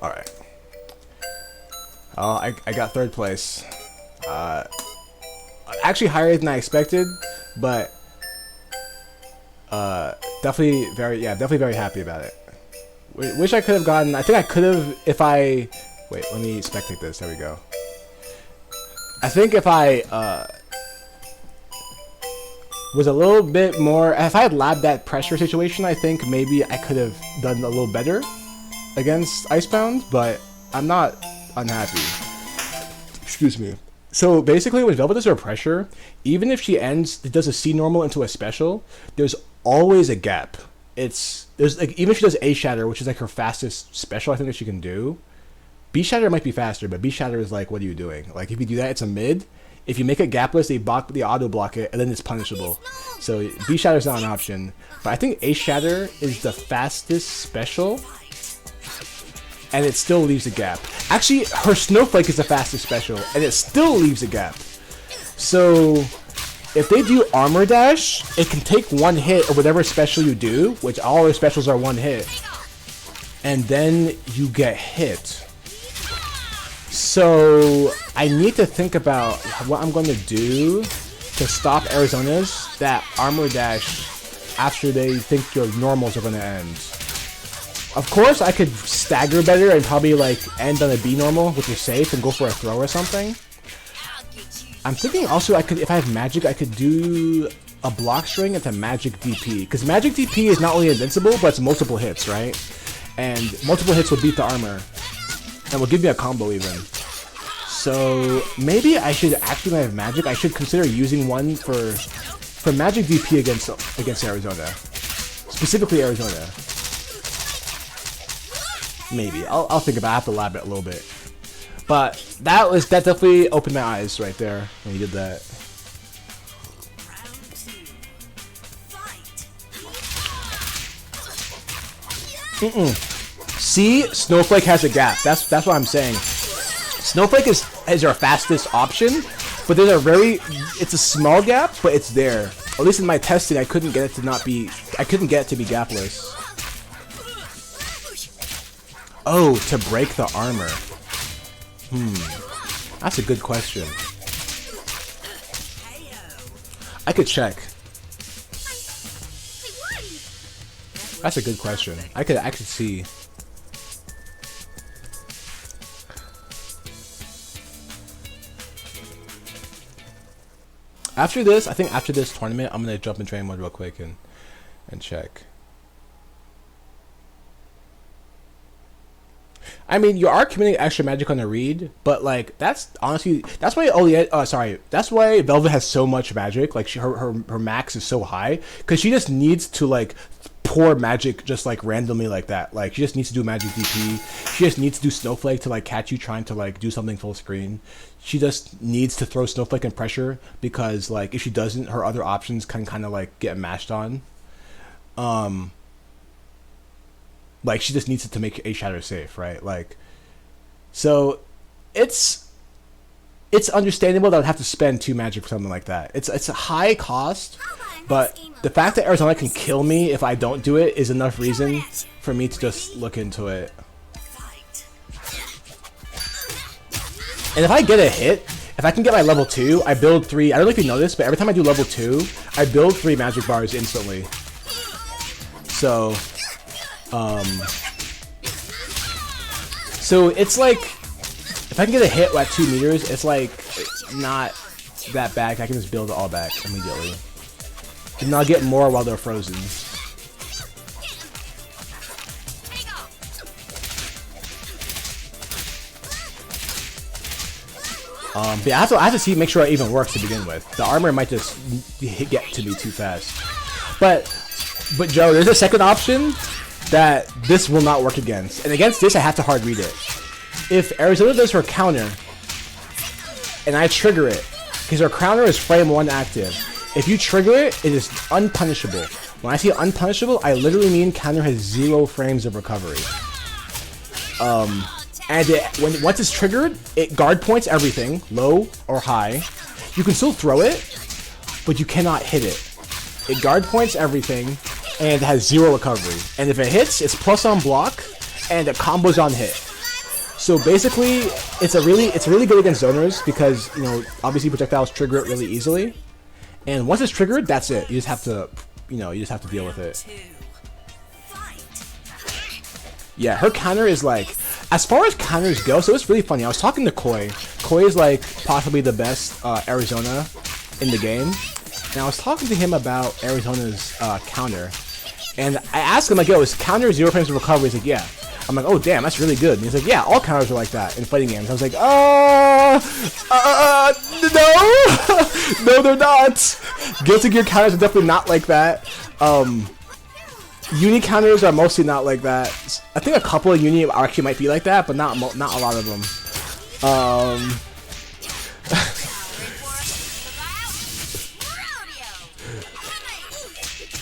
Alright. I got third place. Actually higher than I expected, but definitely very happy about it. Wish I could have gotten. I think I could have if I. Wait, let me spectate this. There we go. I think if I was a little bit more. If I had labbed that pressure situation, I think maybe I could have done a little better against Icebound, but I'm not unhappy. Excuse me. So basically, when Velvet does her pressure, even if she does a C normal into a special, there's always a gap. There's like, even if she does A Shatter, which is like her fastest special, I think that she can do. B Shatter might be faster, but B Shatter is like, what are you doing? Like, if you do that, it's a mid. If you make it gapless, they auto block it, and then it's punishable. So B Shatter is not an option. But I think A Shatter is the fastest special, and it still leaves a gap. Actually, her Snowflake is the fastest special, and it still leaves a gap. So if they do Armor Dash, it can take one hit of whatever special you do, which all their specials are one hit, and then you get hit. So I need to think about what I'm going to do to stop Arizona's that Armor Dash after they think your normals are going to end. Of course, I could stagger better and probably like end on a B normal, which is safe, and go for a throw or something. I'm thinking also I could, if I have magic, I could do a block string into magic DP, because magic DP is not only invincible, but it's multiple hits, right? And multiple hits will beat the armor, and will give me a combo even. So maybe I should actually, when I have magic, I should consider using one for magic DP against Arizona, specifically Arizona. Maybe I'll think about it. I have to lab it a little bit. But that definitely opened my eyes right there when you did that. See, Snowflake has a gap. That's what I'm saying. Snowflake is our fastest option, but there's it's a small gap, but it's there. At least in my testing, I couldn't get it to be gapless. Oh, to break the armor. That's a good question. I could check. That's a good question. I could see. After this, I think after this tournament, I'm gonna jump in training mode real quick and check. I mean, you are committing extra magic on the read, but like that's honestly that's why that's why Velvet has so much magic. Like her max is so high because she just needs to like pour magic just like randomly like that. Like she just needs to do magic DP. She just needs to do Snowflake to like catch you trying to like do something full screen. She just needs to throw Snowflake and pressure because like if she doesn't, her other options can kind of like get mashed on. Like she just needs it to make A Shatter safe, right? Like, so it's understandable that I'd have to spend 2 magic for something like that. It's a high cost, but the fact that Arizona can kill me if I don't do it is enough reason for me to just look into it. And if I get a hit, if I can get my level 2, I build 3. I don't know if you know this, but every time I do level 2, I build 3 magic bars instantly. So it's like, if I can get a hit at 2 meters, it's like not that bad. I can just build it all back immediately. And I'll get more while they're frozen. But yeah, I have to see, make sure it even works to begin with. The armor might just get to me too fast. But Joe, there's a second option that this will not work against. And against this, I have to hard read it. If Arizona does her counter, and I trigger it, because her counter is frame 1 active. If you trigger it, it is unpunishable. When I say unpunishable, I literally mean counter has 0 frames of recovery. And once it's triggered, it guard points everything, low or high. You can still throw it, but you cannot hit it. It guard points everything, and it has 0 recovery. And if it hits, it's plus on block, and it combos on hit. So basically, it's really good against zoners because, you know, obviously projectiles trigger it really easily, and once it's triggered, that's it. You just have to, you know, you just have to deal with it. Yeah, her counter is like, as far as counters go, so it's really funny. I was talking to Koi. Koi is like possibly the best Arizona in the game, and I was talking to him about Arizona's counter, and I asked him like, "Yo, is counter 0 frames of recovery?" He's like, "Yeah." I'm like, "Oh damn, that's really good." And he's like, "Yeah, all counters are like that in fighting games." I was like, no, no, they're not. Guilty Gear counters are definitely not like that. Uni counters are mostly not like that. I think a couple of Uni actually might be like that, but not a lot of them.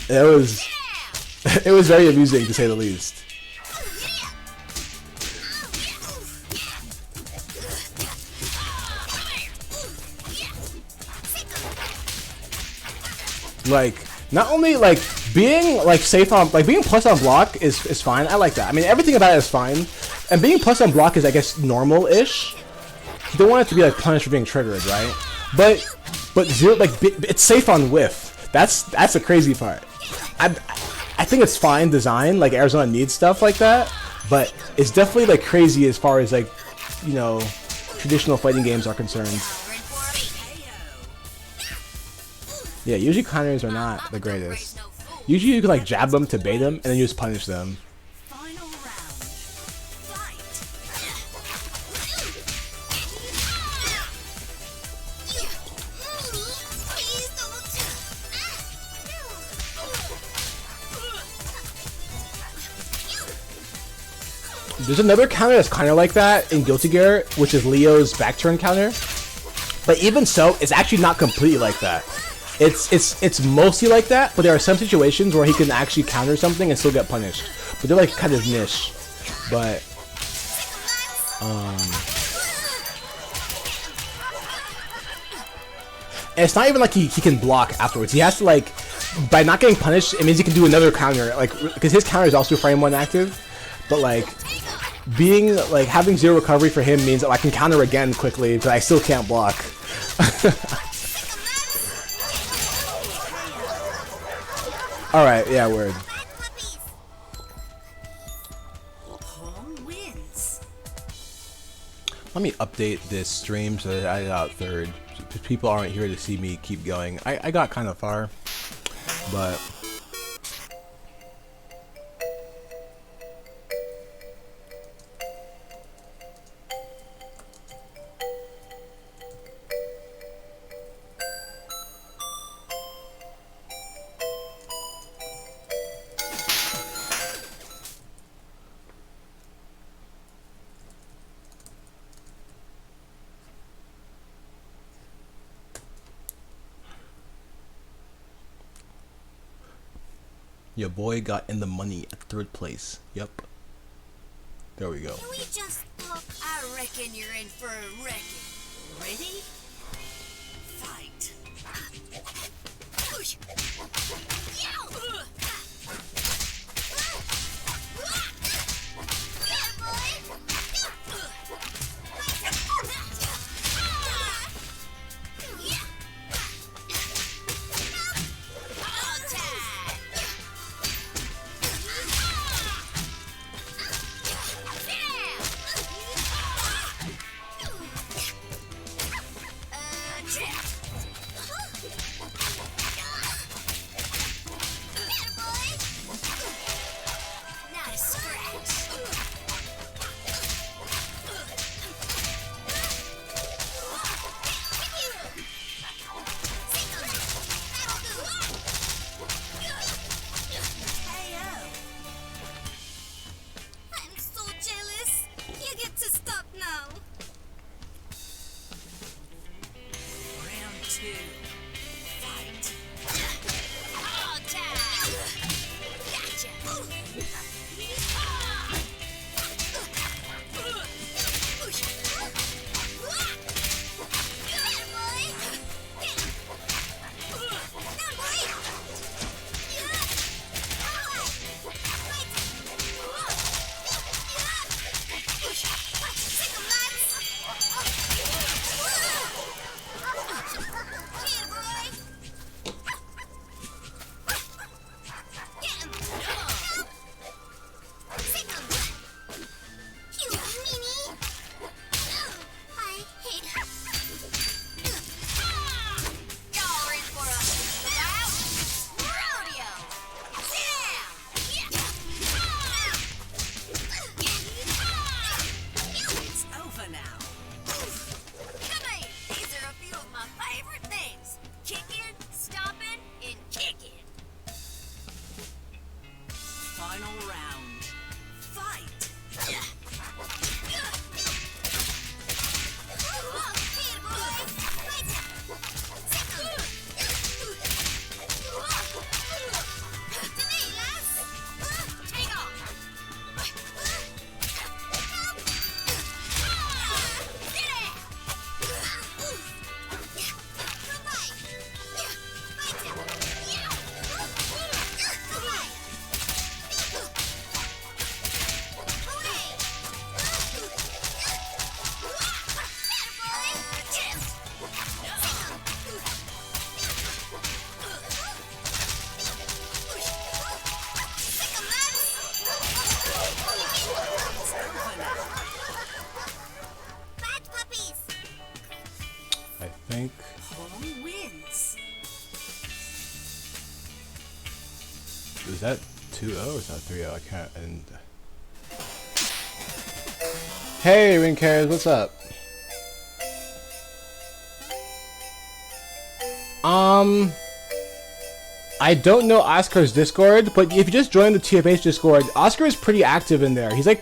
It was very amusing to say the least. Like, not only like being like safe on, like being plus on block is fine. I like that. I mean, everything about it is fine, and being plus on block is, I guess, normal-ish. You don't want it to be like punished for being triggered, right? But zero, like it's safe on whiff. That's the crazy part. I think it's fine design. Like Arizona needs stuff like that, but it's definitely like crazy as far as like, you know, traditional fighting games are concerned. Yeah, usually counters are not the greatest. Usually you can like jab them to bait them, and then you just punish them. There's another counter that's kind of like that in Guilty Gear, which is Leo's back turn counter. But even so, it's actually not completely like that. It's mostly like that, but there are some situations where he can actually counter something and still get punished. But they're like kind of niche. But and it's not even like he can block afterwards. He has to, like, by not getting punished, it means he can do another counter, like, because his counter is also frame 1 active. But like being like having 0 recovery for him means that I can counter again quickly, but I still can't block. Alright, yeah, word. Let me update this stream so that I got third. People aren't here to see me keep going. I got kind of far, but... Your boy got in the money at 3rd place. Yep. There we go. Can we just talk? I reckon you're in for a wrecking. Ready? Fight. think. Home wins. Is that 2-0 or is that 3-0? I can't. And hey, Ring Cares, what's up? I don't know Oscar's Discord, but if you just join the TFH Discord, Oscar is pretty active in there. He's like